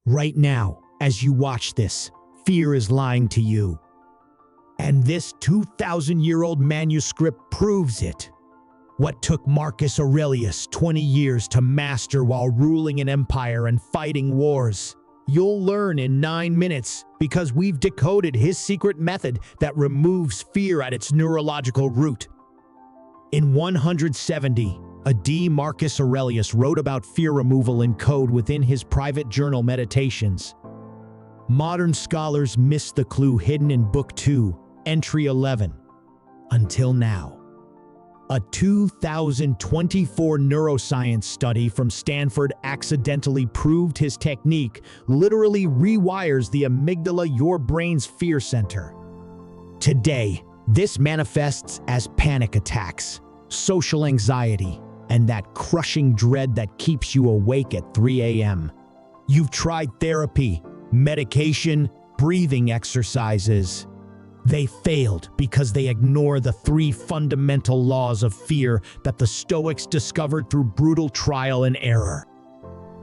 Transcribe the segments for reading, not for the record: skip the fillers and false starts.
Right now, as you watch this, fear is lying to you. And this 2,000-year-old manuscript proves it. What took Marcus Aurelius 20 years to master while ruling an empire and fighting wars, you'll learn in 9 minutes because we've decoded his secret method that removes fear at its neurological root. In 170 AD, Marcus Aurelius wrote about fear removal in code within his private journal Meditations. Modern scholars miss the clue hidden in Book 2, Entry 11. Until now. A 2024 neuroscience study from Stanford accidentally proved his technique literally rewires the amygdala, your brain's fear center. Today, this manifests as panic attacks, social anxiety, and that crushing dread that keeps you awake at 3 a.m. You've tried therapy, medication, breathing exercises. They failed because they ignore the 3 fundamental laws of fear that the Stoics discovered through brutal trial and error.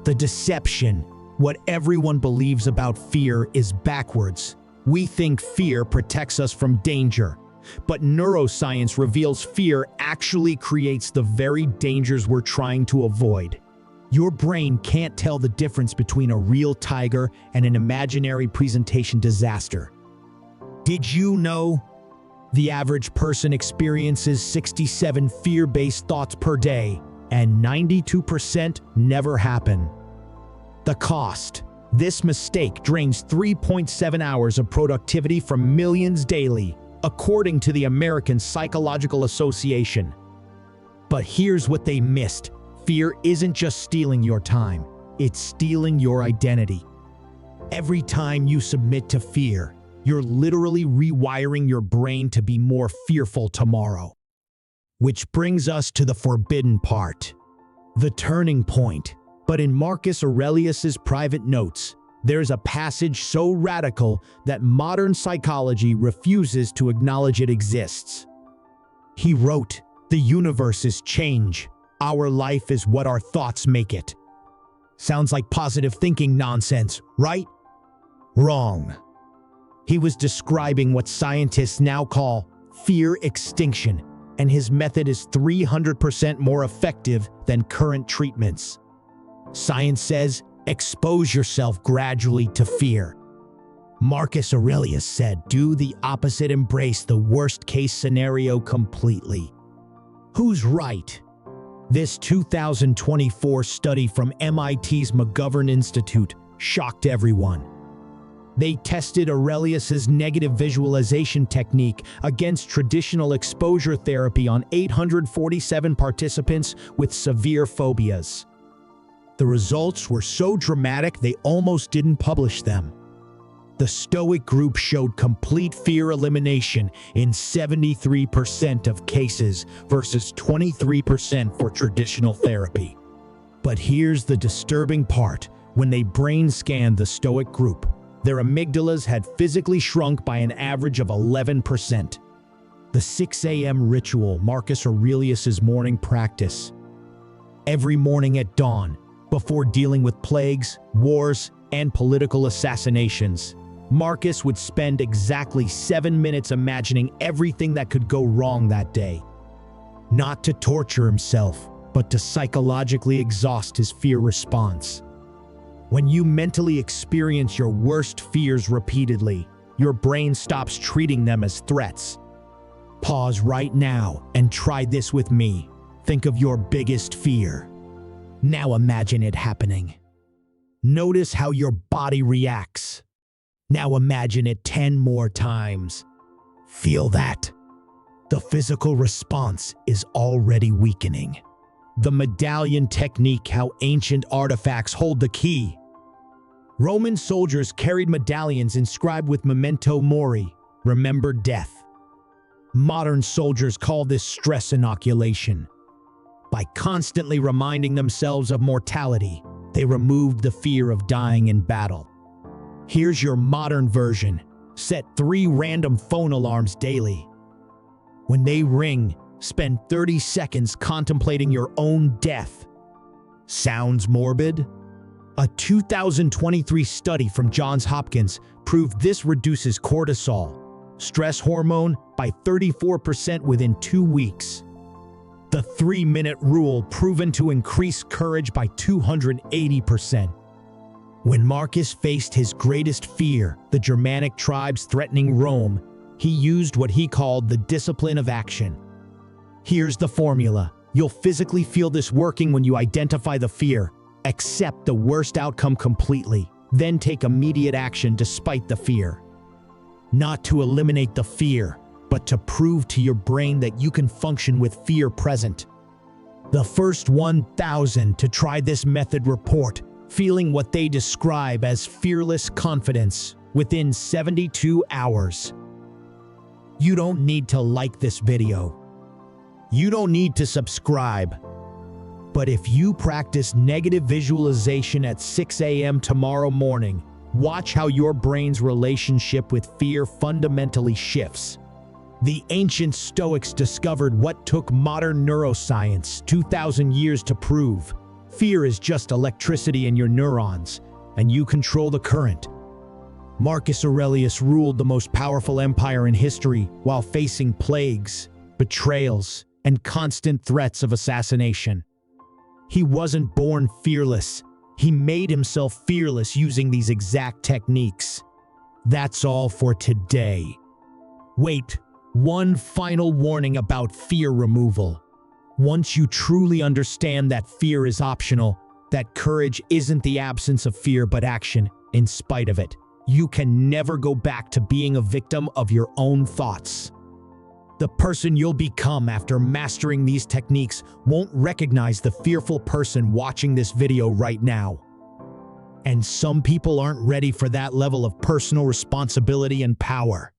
The deception, what everyone believes about fear, is backwards. We think fear protects us from danger, but neuroscience reveals fear actually creates the very dangers we're trying to avoid. Your brain can't tell the difference between a real tiger and an imaginary presentation disaster. Did you know? The average person experiences 67 fear-based thoughts per day, and 92% never happen. The cost. This mistake drains 3.7 hours of productivity from millions daily, according to the American Psychological Association. But here's what they missed. Fear isn't just stealing your time, it's stealing your identity. Every time you submit to fear, you're literally rewiring your brain to be more fearful tomorrow. Which brings us to the forbidden part, the turning point. But in Marcus Aurelius's private notes, there's a passage so radical that modern psychology refuses to acknowledge it exists. He wrote, "The universe is change. Our life is what our thoughts make it." Sounds like positive thinking nonsense, right? Wrong. He was describing what scientists now call fear extinction, and his method is 300% more effective than current treatments. Science says, expose yourself gradually to fear. Marcus Aurelius said, do the opposite, embrace the worst-case scenario completely. Who's right? This 2024 study from MIT's McGovern Institute shocked everyone. They tested Aurelius's negative visualization technique against traditional exposure therapy on 847 participants with severe phobias. The results were so dramatic they almost didn't publish them. The Stoic group showed complete fear elimination in 73% of cases versus 23% for traditional therapy. But here's the disturbing part. When they brain scanned the Stoic group, their amygdalas had physically shrunk by an average of 11%. The 6 a.m. ritual, Marcus Aurelius's morning practice. Every morning at dawn, before dealing with plagues, wars, and political assassinations, Marcus would spend exactly 7 minutes imagining everything that could go wrong that day. Not to torture himself, but to psychologically exhaust his fear response. When you mentally experience your worst fears repeatedly, your brain stops treating them as threats. Pause right now and try this with me. Think of your biggest fear. Now imagine it happening. Notice how your body reacts. Now imagine it 10 more times. Feel that. The physical response is already weakening. The medallion technique, how ancient artifacts hold the key. Roman soldiers carried medallions inscribed with memento mori, remember death. Modern soldiers call this stress inoculation. By constantly reminding themselves of mortality, they removed the fear of dying in battle. Here's your modern version. Set 3 random phone alarms daily. When they ring, spend 30 seconds contemplating your own death. Sounds morbid? A 2023 study from Johns Hopkins proved this reduces cortisol, stress hormone, by 34% within 2 weeks. The 3-minute rule proven to increase courage by 280%. When Marcus faced his greatest fear, the Germanic tribes threatening Rome, he used what he called the discipline of action. Here's the formula. You'll physically feel this working when you identify the fear, accept the worst outcome completely, then take immediate action despite the fear. Not to eliminate the fear, but to prove to your brain that you can function with fear present. The first 1,000 to try this method report feeling what they describe as fearless confidence within 72 hours. You don't need to like this video. You don't need to subscribe. But if you practice negative visualization at 6 a.m. tomorrow morning, watch how your brain's relationship with fear fundamentally shifts. The ancient Stoics discovered what took modern neuroscience 2,000 years to prove. Fear is just electricity in your neurons, and you control the current. Marcus Aurelius ruled the most powerful empire in history while facing plagues, betrayals, and constant threats of assassination. He wasn't born fearless. He made himself fearless using these exact techniques. That's all for today. Wait, one final warning about fear removal. Once you truly understand that fear is optional, that courage isn't the absence of fear but action in spite of it, you can never go back to being a victim of your own thoughts. The person you'll become after mastering these techniques won't recognize the fearful person watching this video right now. And some people aren't ready for that level of personal responsibility and power.